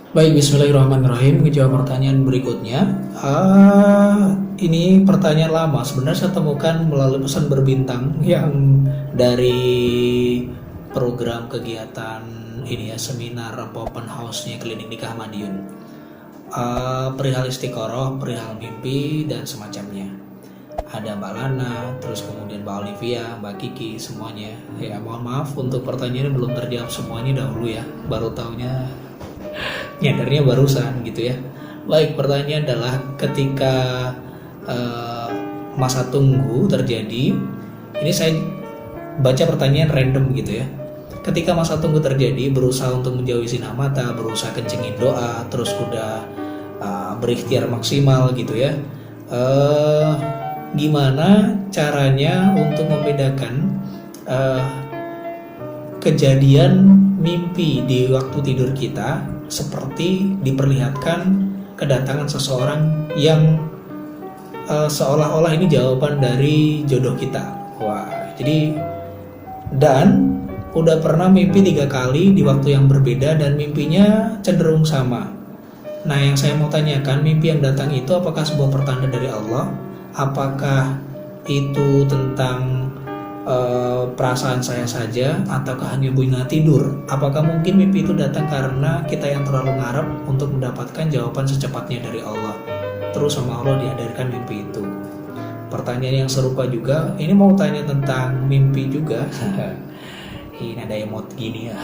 Baik, bismillahirrahmanirrahim. Menjawab pertanyaan berikutnya. Ini pertanyaan lama. Sebenarnya saya temukan melalui pesan berbintang yang dari program kegiatan ini ya, seminar apa open house-nya Klinik Nikah Madiun. Perihal istiqoroh, perihal mimpi dan semacamnya. Ada Mbak Lana, terus kemudian Mbak Olivia, Mbak Kiki, semuanya. Ya, mohon maaf untuk pertanyaannya belum terjawab semuanya dahulu ya. Baru taunya nyadarnya barusan gitu ya. Baik, pertanyaan adalah ketika masa tunggu terjadi, ini saya baca pertanyaan random gitu ya. Ketika masa tunggu terjadi, berusaha untuk menjauhi sinar mata, berusaha kencengin doa, terus udah berikhtiar maksimal gitu ya. Gimana caranya untuk membedakan kejadian mimpi di waktu tidur kita seperti diperlihatkan kedatangan seseorang yang seolah-olah ini jawaban dari jodoh kita. Wah, jadi dan udah pernah mimpi 3 kali di waktu yang berbeda dan mimpinya cenderung sama. Nah, yang saya mau tanyakan, mimpi yang datang itu apakah sebuah pertanda dari Allah? Apakah itu tentang perasaan saya saja ataukah hanya bunga tidur? Apakah mungkin mimpi itu datang karena kita yang terlalu ngarep untuk mendapatkan jawaban secepatnya dari Allah, terus sama Allah dihadirkan mimpi itu? Pertanyaan yang serupa juga, ini mau tanya tentang mimpi juga. Ini ada emot gini ya.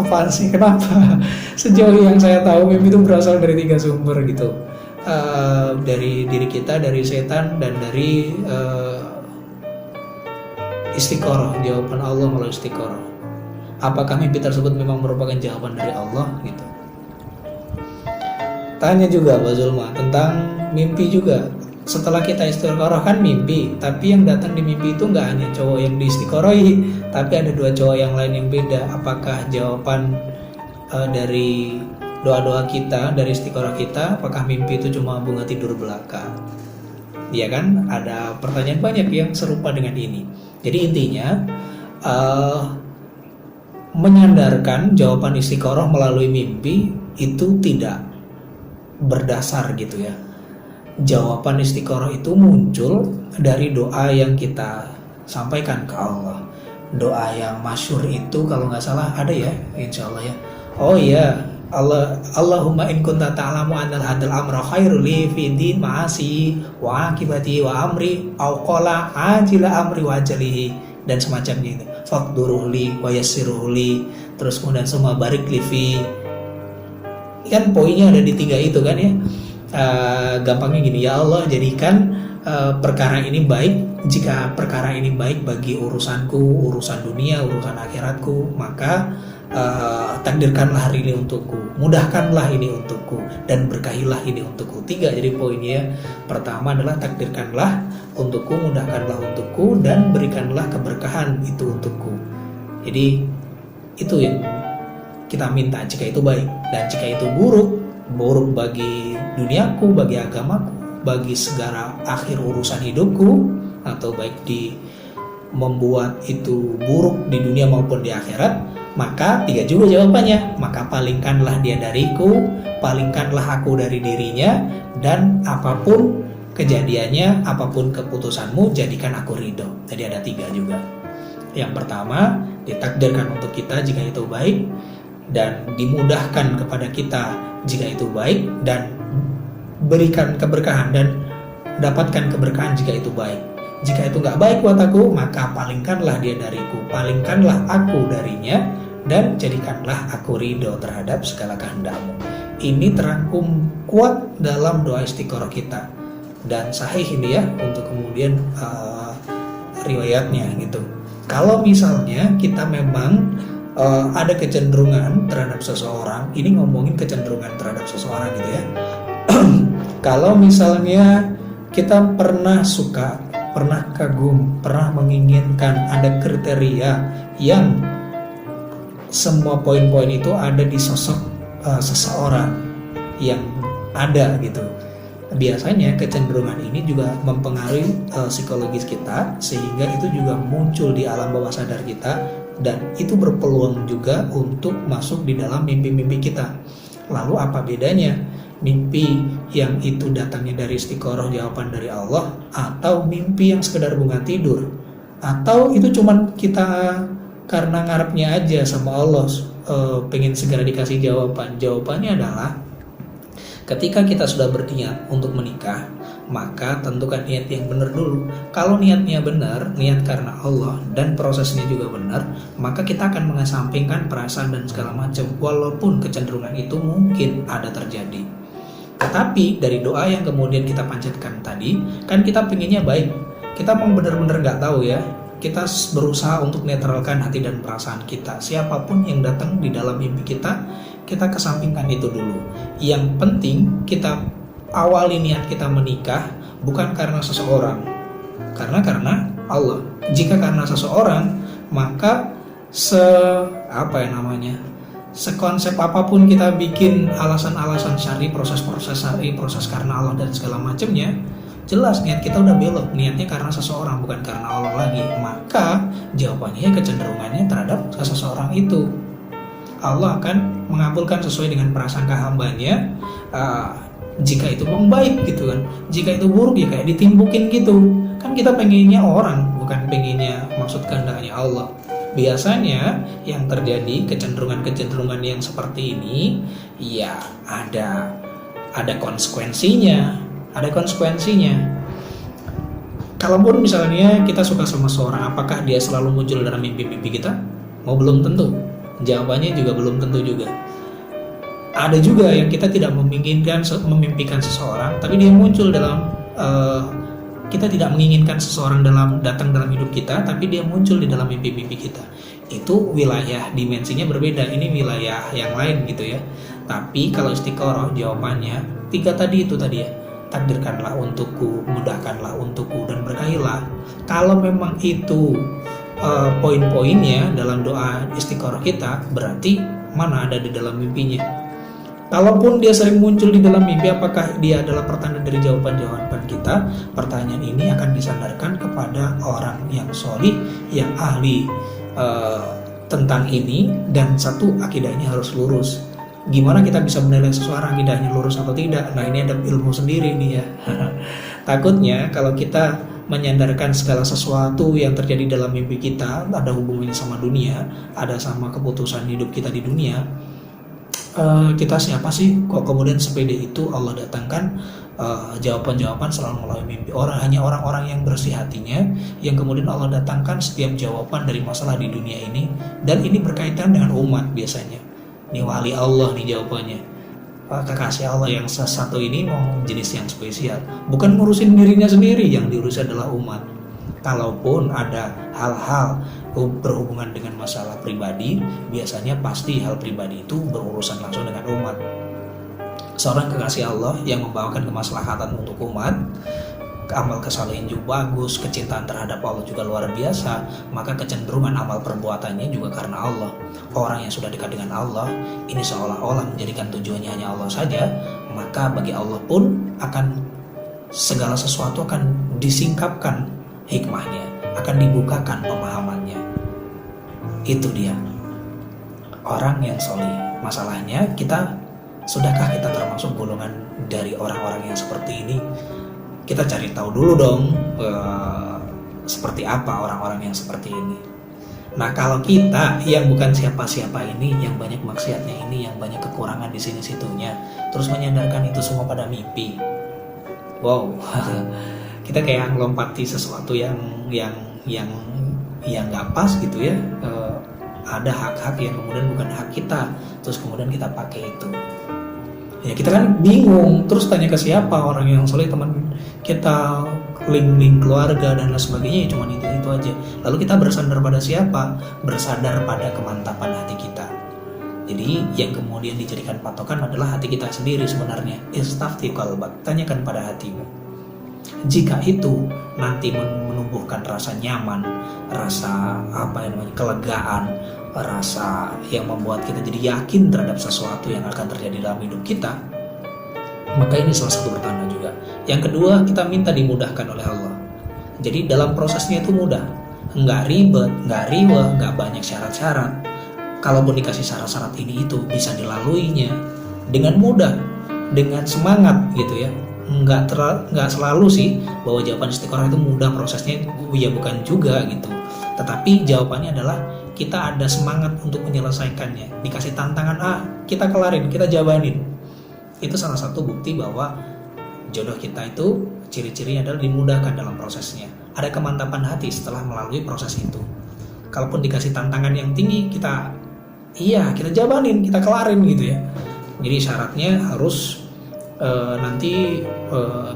Apaan sih, kenapa? Sejauh yang saya tahu mimpi itu berasal dari 3 sumber gitu. Dari diri kita, dari setan, dan dari istiqoroh, jawaban Allah melalui istiqoroh. Apakah mimpi tersebut memang merupakan jawaban dari Allah gitu? Tanya juga Mbak Zulma tentang mimpi juga. Setelah kita istiqoroh kan mimpi, tapi yang datang di mimpi itu nggak hanya cowok yang diistiqorohi, tapi ada 2 cowok yang lain yang beda. Apakah jawaban dari doa-doa kita, dari istiqoroh kita, apakah mimpi itu cuma bunga tidur belaka? Ya kan, ada pertanyaan banyak yang serupa dengan ini. Jadi intinya menyandarkan jawaban istiqoroh melalui mimpi itu tidak berdasar gitu ya. Jawaban istiqoroh itu muncul dari doa yang kita sampaikan ke Allah. Doa yang masyhur itu kalau nggak salah ada ya, insya Allah ya. Oh iya, Allahumma in kunta ta'lamu annal hadal amra khairul li fi din ma'asi wa akibati wa amri au qala ajila amri wa ajalihi dan semacamnya itu. Faqduruhli wa yassiruhli, terus kemudian semua barik li fi. Kan poinnya ada di 3 itu kan ya. Gampangnya gini, ya Allah jadikan perkara ini baik. Jika perkara ini baik bagi urusanku, urusan dunia, urusan akhiratku, maka takdirkanlah hari ini untukku, mudahkanlah ini untukku, dan berkahilah ini untukku. 3 jadi poinnya. Pertama adalah takdirkanlah untukku, mudahkanlah untukku, dan berikanlah keberkahan itu untukku. Jadi itu yang kita minta jika itu baik. Dan jika itu buruk bagi duniaku, bagi agamaku, bagi segala akhir urusan hidupku, atau baik di membuat itu buruk di dunia maupun di akhirat, maka 3 juga jawabannya. Maka palingkanlah dia dariku, palingkanlah aku dari dirinya, dan apapun kejadiannya, apapun keputusanmu, jadikan aku ridho. Jadi ada 3 juga. Yang pertama, ditakdirkan untuk kita jika itu baik, dan dimudahkan kepada kita jika itu baik, dan berikan keberkahan dan dapatkan keberkahan jika itu baik. Jika itu nggak baik buat aku, maka palingkanlah dia dariku, palingkanlah aku darinya, dan jadikanlah aku ridho terhadap segala kehendakmu. Ini terangkum kuat dalam doa istiqoroh kita, dan sahih ini ya untuk kemudian riwayatnya gitu. Kalau misalnya kita memang ada kecenderungan terhadap seseorang, ini ngomongin kecenderungan terhadap seseorang gitu ya. Kalau misalnya kita pernah suka, pernah kagum, pernah menginginkan, ada kriteria yang semua poin-poin itu ada di sosok seseorang yang ada gitu. Biasanya kecenderungan ini juga mempengaruhi psikologis kita, sehingga itu juga muncul di alam bawah sadar kita dan itu berpeluang juga untuk masuk di dalam mimpi-mimpi kita. Lalu apa bedanya mimpi yang itu datangnya dari istiqoroh, jawaban dari Allah, atau mimpi yang sekedar bunga tidur, atau itu cuman kita karena ngarepnya aja sama Allah, pengen segera dikasih jawaban? Jawabannya adalah ketika kita sudah berniat untuk menikah, maka tentukan niat yang benar dulu. Kalau niatnya benar, niat karena Allah, dan prosesnya juga benar, maka kita akan mengesampingkan perasaan dan segala macam, walaupun kecenderungan itu mungkin ada terjadi. Tetapi dari doa yang kemudian kita panjatkan tadi, kan kita pengennya baik. Kita mau benar-benar nggak tahu ya, kita berusaha untuk netralkan hati dan perasaan kita. Siapapun yang datang di dalam mimpi kita kesampingkan itu dulu. Yang penting kita awali niat kita menikah bukan karena seseorang, karena Allah. Jika karena seseorang, maka sekonsep apapun kita bikin alasan-alasan syar'i, proses-proses syar'i, proses karena Allah dan segala macamnya, jelas niat kita udah belok. Niatnya karena seseorang bukan karena Allah lagi. Maka jawabannya kecenderungannya terhadap seseorang itu. Allah akan mengabulkan sesuai dengan prasangka hambanya. Jika itu baik gitu kan, jika itu buruk ya kayak ditimbukin gitu kan. Kita pengennya orang, bukan pengennya maksud kehendaknya Allah. Biasanya yang terjadi kecenderungan yang seperti ini ya ada konsekuensinya. Kalaupun misalnya kita suka sama seorang, apakah dia selalu muncul dalam mimpi-mimpi kita? Belum tentu. Jawabannya juga belum tentu juga. Ada juga yang kita tidak memimpikan seseorang, tapi dia muncul dalam kita tidak menginginkan seseorang datang dalam hidup kita, tapi dia muncul di dalam mimpi-mimpi kita. Itu wilayah dimensinya berbeda, ini wilayah yang lain gitu ya. Tapi kalau istiqoroh jawabannya 3 tadi ya. Takdirkanlah untukku, mudahkanlah untukku, dan berkahilah. Kalau memang itu poin-poinnya dalam doa istiqoroh kita, berarti mana ada di dalam mimpinya. Kalaupun dia sering muncul di dalam mimpi, apakah dia adalah pertanda dari jawaban-jawaban kita? Pertanyaan ini akan disandarkan kepada orang yang sholih, yang ahli tentang ini, dan satu, akidahnya harus lurus. Gimana kita bisa menilai seseorang akidahnya lurus atau tidak? Nah, ini ada ilmu sendiri nih ya. Takutnya kalau kita menyandarkan segala sesuatu yang terjadi dalam mimpi kita, ada hubungannya sama dunia, ada sama keputusan hidup kita di dunia, kita siapa sih kok kemudian sepede itu Allah datangkan jawaban-jawaban selalu melalui mimpi. Hanya orang-orang yang bersih hatinya yang kemudian Allah datangkan setiap jawaban dari masalah di dunia ini, dan ini berkaitan dengan umat biasanya. Ini wali Allah nih jawabannya, kekasih Allah yang satu ini mau jenis yang spesial, bukan ngurusin dirinya sendiri, yang diurus adalah umat. Kalaupun ada hal-hal berhubungan dengan masalah pribadi, biasanya pasti hal pribadi itu berurusan langsung dengan umat. Seorang kekasih Allah yang membawakan kemaslahatan untuk umat, amal kesalehan juga bagus, kecintaan terhadap Allah juga luar biasa, maka kecenderungan amal perbuatannya juga karena Allah. Orang yang sudah dekat dengan Allah, ini seolah-olah menjadikan tujuannya hanya Allah saja, maka bagi Allah pun akan segala sesuatu akan disingkapkan hikmahnya, akan dibukakan pemahamannya. Itu dia orang yang sholih. Masalahnya sudahkah kita termasuk golongan dari orang-orang yang seperti ini? Kita cari tahu dulu dong seperti apa orang-orang yang seperti ini. Nah, kalau kita yang bukan siapa-siapa ini, yang banyak maksiatnya ini, yang banyak kekurangan di sini-situnya, terus menyandarkan itu semua pada mimpi, wow, kita kayak ngelompati sesuatu yang nggak pas gitu ya. Ada hak-hak yang kemudian bukan hak kita, terus kemudian kita pakai itu. Ya kita kan bingung, terus tanya ke siapa orang yang soleh, teman kita, link keluarga dan lain sebagainya, cuma itu aja. Lalu kita bersandar pada siapa? Bersandar pada kemantapan hati kita. Jadi yang kemudian dijadikan patokan adalah hati kita sendiri sebenarnya. Istafti qalbak, tanyakan pada hatimu. Jika itu nanti menumbuhkan rasa nyaman, rasa kelegaan, rasa yang membuat kita jadi yakin terhadap sesuatu yang akan terjadi dalam hidup kita, maka ini salah satu pertanda juga. Yang kedua, kita minta dimudahkan oleh Allah. Jadi dalam prosesnya itu mudah, nggak ribet, nggak riweh, nggak banyak syarat-syarat. Kalaupun dikasih syarat-syarat ini itu bisa dilaluinya dengan mudah, dengan semangat gitu ya. Nggak selalu sih bahwa jawaban istiqoroh itu mudah prosesnya, ya bukan juga gitu. Tetapi jawabannya adalah kita ada semangat untuk menyelesaikannya. Dikasih tantangan kita kelarin, kita jabanin. Itu salah satu bukti bahwa jodoh kita itu ciri-cirinya adalah dimudahkan dalam prosesnya. Ada kemantapan hati setelah melalui proses itu. Kalaupun dikasih tantangan yang tinggi, kita jabanin, kita kelarin gitu ya. Jadi syaratnya harus nanti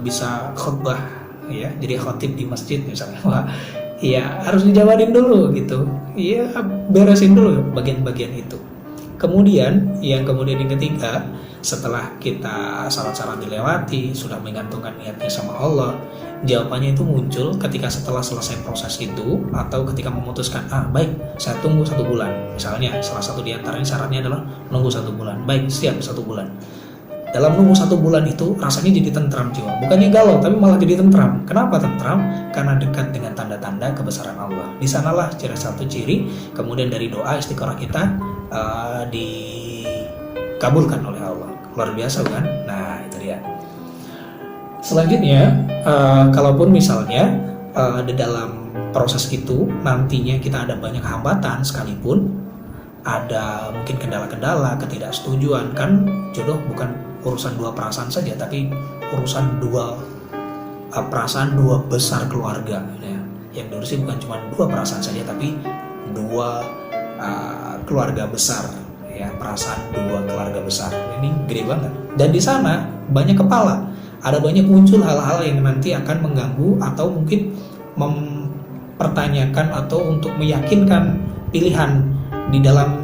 bisa khutbah ya, jadi khotib di masjid misalnya. Iya, harus dijabarin dulu gitu. Iya, beresin dulu bagian-bagian itu. Kemudian yang ketiga, setelah kita syarat-syarat dilewati, sudah menggantungkan niatnya sama Allah, jawabannya itu muncul ketika setelah selesai proses itu, atau ketika memutuskan, baik, saya tunggu 1 bulan. Misalnya, salah satu diantaranya syaratnya adalah nunggu 1 bulan. Baik, siap 1 bulan. Dalam nunggu 1 bulan itu rasanya jadi tentram jiwa, bukannya galau tapi malah jadi tentram. Kenapa tentram? Karena dekat dengan tanda-tanda kebesaran Allah. Di sanalah satu ciri kemudian dari doa istiqoroh kita dikabulkan oleh Allah. Luar biasa kan? Nah itu dia. Selanjutnya kalaupun misalnya di dalam proses itu nantinya kita ada banyak hambatan sekalipun, ada mungkin kendala-kendala, ketidaksetujuan, kan jodoh bukan urusan 2 perasaan saja, tapi urusan 2 perasaan 2 besar keluarga ya. Yang diurusi bukan cuma 2 perasaan saja, tapi 2 keluarga besar ya, perasaan 2 keluarga besar. Ini gede banget. Dan di sana banyak kepala, ada banyak muncul hal-hal yang nanti akan mengganggu atau mungkin mempertanyakan atau untuk meyakinkan pilihan di dalam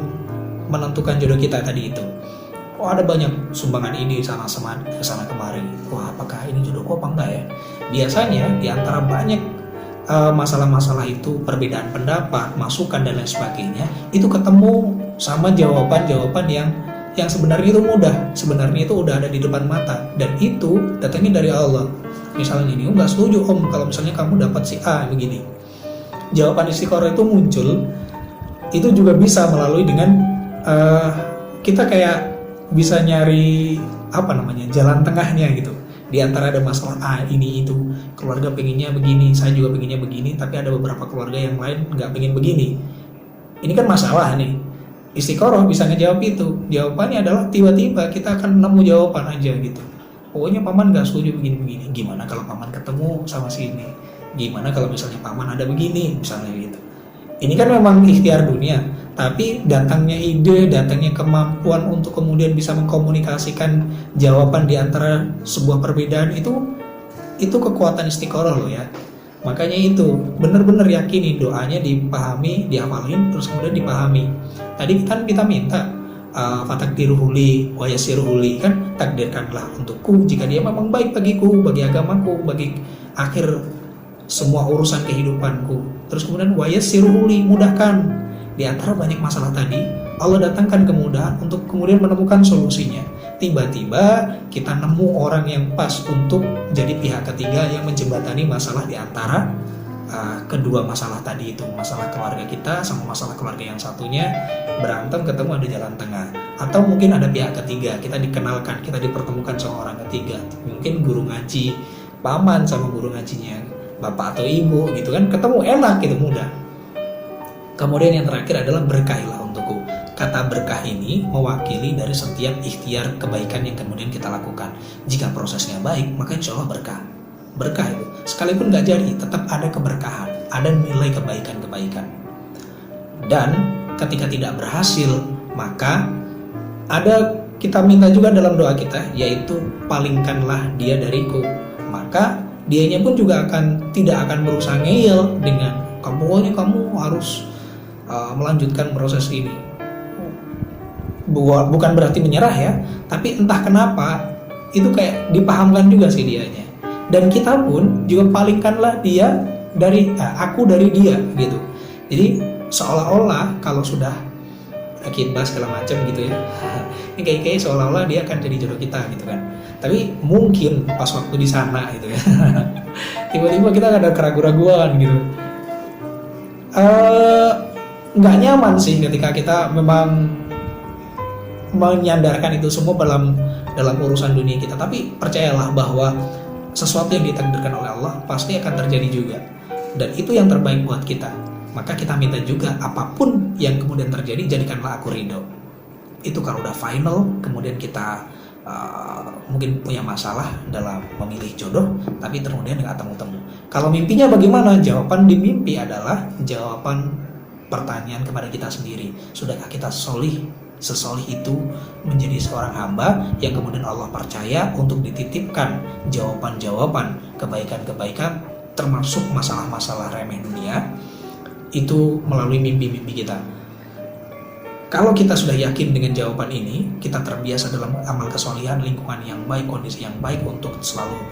menentukan jodoh kita tadi itu. Ada banyak sumbangan ide sana kemari. Apakah ini jodohku apa enggak ya? Biasanya di antara banyak masalah-masalah itu, perbedaan pendapat, masukan dan lain sebagainya, itu ketemu sama jawaban-jawaban yang sebenarnya itu mudah, sebenarnya itu udah ada di depan mata, dan itu datangnya dari Allah. Misalnya ini, nggak setuju om kalau misalnya kamu dapat si A begini. Jawaban istiqoroh itu muncul, itu juga bisa melalui dengan kita kayak bisa nyari jalan tengahnya gitu. Di antara ada masalah ini itu, keluarga pengennya begini, saya juga pengennya begini, tapi ada beberapa keluarga yang lain nggak pengen begini. Ini kan masalah nih. Istiqoroh bisa ngejawab itu. Jawabannya adalah tiba-tiba kita akan nemu jawaban aja gitu. Pokoknya paman nggak setuju begini-begini. Gimana kalau paman ketemu sama si ini? Gimana kalau misalnya paman ada begini, misalnya gitu. Ini kan memang ikhtiar dunia, tapi datangnya ide, datangnya kemampuan untuk kemudian bisa mengkomunikasikan jawaban di antara sebuah perbedaan itu kekuatan istiqoroh loh ya. Makanya itu benar-benar yakini, doanya dipahami, dihafalin, terus kemudian dipahami. Tadi kan kita minta fatakdiruhuli wa yasiruhuli, kan takdirkanlah untukku jika dia memang baik bagiku, bagi agamaku, bagi akhir semua urusan kehidupanku. Terus kemudian wa yasiruhuli, mudahkan. Di antara banyak masalah tadi, Allah datangkan kemudahan untuk kemudian menemukan solusinya. Tiba-tiba kita nemu orang yang pas untuk jadi pihak ketiga yang menjembatani masalah di antara kedua masalah tadi itu. Masalah keluarga kita sama masalah keluarga yang satunya berantem, ketemu ada jalan tengah. Atau mungkin ada pihak ketiga, kita dikenalkan, kita dipertemukan sama orang ketiga. Mungkin guru ngaji, paman sama guru ngajinya, bapak atau ibu gitu kan, ketemu enak gitu, mudah. Kemudian yang terakhir adalah berkahilah untukku. Kata berkah ini mewakili dari setiap ikhtiar kebaikan yang kemudian kita lakukan. Jika prosesnya baik, maka insya Allah berkah. Berkah itu, sekalipun gak jadi, tetap ada keberkahan, ada nilai kebaikan-kebaikan. Dan ketika tidak berhasil, maka ada, kita minta juga dalam doa kita, yaitu palingkanlah dia dariku. Maka dianya pun juga tidak akan berusaha ngeyel dengan pokoknya kamu harus melanjutkan proses ini. Bukan berarti menyerah ya, tapi entah kenapa itu kayak dipahamkan juga sih dianya. Dan kita pun juga palingkanlah dia dari aku dari dia gitu. Jadi seolah-olah kalau sudah khidbah segala macam gitu ya, ini kayak seolah-olah dia akan jadi jodoh kita gitu kan. Tapi mungkin pas waktu di sana gitu ya, tiba-tiba kita ada keraguan-keraguan gitu. eh, nggak nyaman sih ketika kita memang menyandarkan itu semua dalam urusan dunia kita. Tapi percayalah bahwa sesuatu yang ditakdirkan oleh Allah pasti akan terjadi juga, dan itu yang terbaik buat kita. Maka kita minta juga apapun yang kemudian terjadi, jadikanlah aku ridho. Itu kalau udah final, kemudian kita mungkin punya masalah dalam memilih jodoh, tapi kemudian nggak temu-temu. Kalau mimpinya bagaimana? Jawaban di mimpi adalah jawaban pertanyaan kepada kita sendiri. Sudahkah kita sesolih itu menjadi seorang hamba yang kemudian Allah percaya untuk dititipkan jawaban-jawaban kebaikan-kebaikan, termasuk masalah-masalah remeh dunia, itu melalui mimpi-mimpi kita. Kalau kita sudah yakin dengan jawaban ini, kita terbiasa dalam amal kesolihan, lingkungan yang baik, kondisi yang baik untuk selalu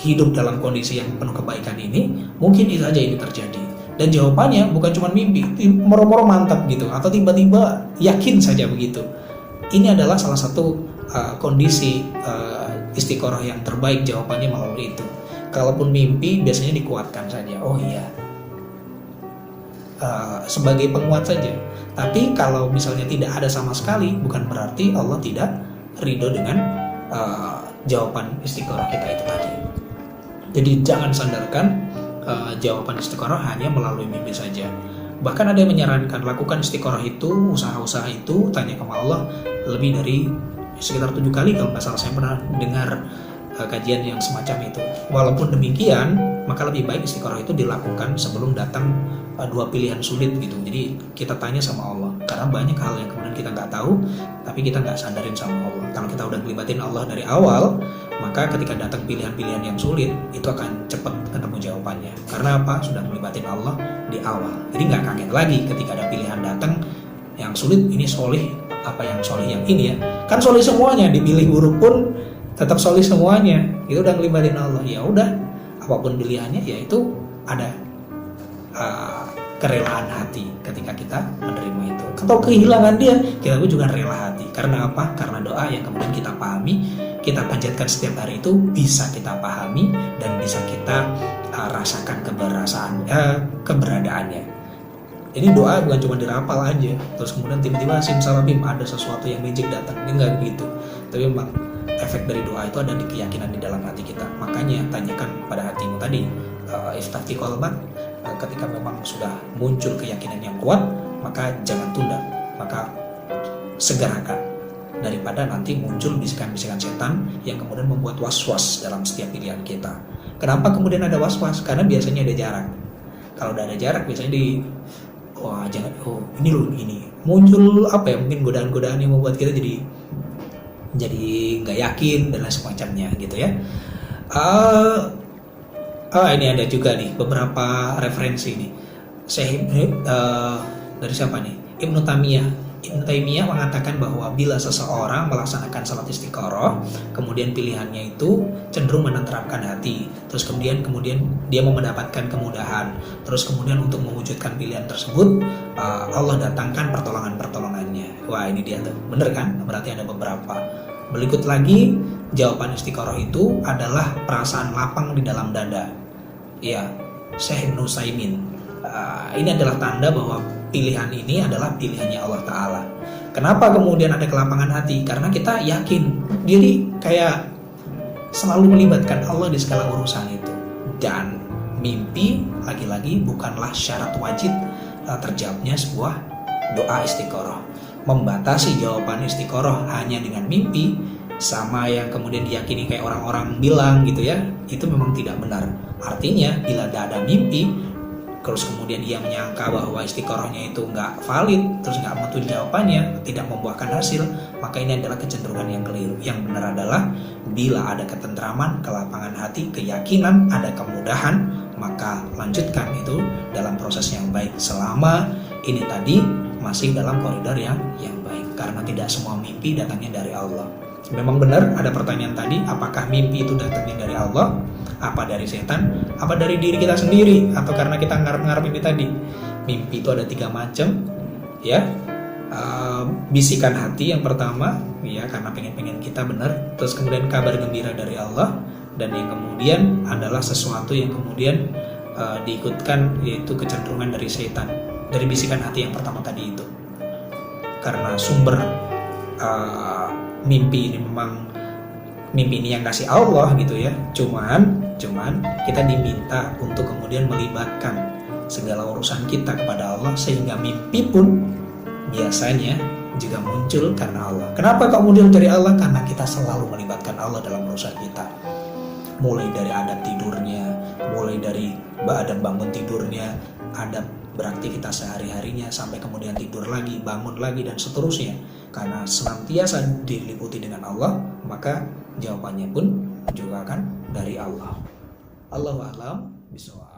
hidup dalam kondisi yang penuh kebaikan ini, mungkin itu saja ini terjadi. Dan jawabannya bukan cuma mimpi, moro-moro mantap gitu, atau tiba-tiba yakin saja begitu. Ini adalah salah satu kondisi istiqoroh yang terbaik, jawabannya melalui itu. Kalaupun mimpi biasanya dikuatkan saja, oh iya, sebagai penguat saja. Tapi kalau misalnya tidak ada sama sekali, bukan berarti Allah tidak ridho dengan jawaban istiqoroh kita itu tadi. Jadi jangan sandarkan jawaban istiqoroh hanya melalui mimpi saja. Bahkan ada yang menyarankan lakukan istiqoroh itu, usaha-usaha itu, tanya kepada Allah lebih dari sekitar 7 kali kalau nggak salah. Saya pernah dengar kajian yang semacam itu. Walaupun demikian, maka lebih baik istiqoroh itu dilakukan sebelum datang 2 pilihan sulit gitu. Jadi kita tanya sama Allah, karena banyak hal yang kemudian kita nggak tahu, tapi kita nggak sadarin sama Allah. Kalau kita udah ngelibatin Allah dari awal, maka ketika datang pilihan-pilihan yang sulit, itu akan cepat ketemu jawabannya. Karena apa? Sudah ngelibatin Allah di awal. Jadi nggak kaget lagi ketika ada pilihan datang yang sulit, ini solih apa yang solih yang ini ya. Kan solih semuanya, dipilih buruk pun tetap solih semuanya. Itu udah ngelibatin Allah. Ya udah, apapun pilihannya, ya itu ada kerelaan hati ketika kita menerima itu. Atau kehilangan dia, kita juga rela hati. Karena apa? Karena doa yang kemudian kita pahami, kita panjatkan setiap hari itu bisa kita pahami dan bisa kita rasakan keberadaannya. Ini doa bukan cuma dirapal aja, terus kemudian tiba-tiba simsalabim ada sesuatu yang magic datang. Ini enggak begitu. Tapi memang efek dari doa itu ada di keyakinan di dalam hati kita. Makanya tanyakan pada hatimu tadi, iftati qalbak. Ketika memang sudah muncul keyakinan yang kuat, maka jangan tunda, maka segerakan, daripada nanti muncul bisikan-bisikan setan yang kemudian membuat was-was dalam setiap pilihan kita. Kenapa kemudian ada was-was? Karena biasanya ada jarak. Kalau udah ada jarak, biasanya ini loh, ini muncul apa ya, mungkin godaan-godaan yang membuat kita jadi nggak yakin dan lain semacamnya gitu ya. Ini ada juga nih beberapa referensi nih. Dari siapa nih? Ibnu Taimiyah mengatakan bahwa bila seseorang melaksanakan salat istiqoroh, kemudian pilihannya itu cenderung menenteramkan hati, terus kemudian dia mau mendapatkan kemudahan, terus kemudian untuk mewujudkan pilihan tersebut Allah datangkan pertolongannya. Wah, ini dia tuh, bener kan? Berarti ada beberapa. Berikut lagi, jawaban istiqoroh itu adalah perasaan lapang di dalam dada. Ya, Syekh Nusaimin. Ini adalah tanda bahwa pilihan ini adalah pilihannya Allah Ta'ala. Kenapa kemudian ada kelapangan hati? Karena kita yakin. Jadi kayak selalu melibatkan Allah di segala urusan itu. Dan mimpi lagi-lagi bukanlah syarat wajib terjawabnya sebuah doa istiqoroh. Membatasi jawaban istiqoroh hanya dengan mimpi, sama yang kemudian diyakini kayak orang-orang bilang gitu ya, itu memang tidak benar. Artinya bila ada mimpi, terus kemudian ia menyangka bahwa istiqorohnya itu nggak valid, terus nggak muncul jawabannya, tidak membuahkan hasil, maka ini adalah kecenderungan yang keliru. Yang benar adalah bila ada ketentraman, kelapangan hati, keyakinan, ada kemudahan, maka lanjutkan itu dalam proses yang baik selama ini tadi masih dalam koridor yang baik. Karena tidak semua mimpi datangnya dari Allah. Memang benar ada pertanyaan tadi, apakah mimpi itu datangnya dari Allah, apa dari setan, apa dari diri kita sendiri, atau karena kita ngarep-ngarep ini tadi. Mimpi itu ada 3 macam ya. Bisikan hati yang pertama ya, karena pengen kita benar, terus kemudian kabar gembira dari Allah, dan yang kemudian adalah sesuatu yang kemudian diikutkan, yaitu kecenderungan dari setan, dari bisikan hati yang pertama tadi itu. Karena sumber mimpi ini memang mimpi ini yang kasih Allah gitu ya. Cuman kita diminta untuk kemudian melibatkan segala urusan kita kepada Allah, sehingga mimpi pun biasanya juga muncul karena Allah. Kenapa kok muncul dari Allah? Karena kita selalu melibatkan Allah dalam urusan kita. Mulai dari adab tidurnya, mulai dari adab bangun tidurnya, adab beraktivitas sehari-harinya, sampai kemudian tidur lagi, bangun lagi, dan seterusnya. Karena senantiasa diliputi dengan Allah, maka jawabannya pun juga akan dari Allah. Allahu a'lam bishawab.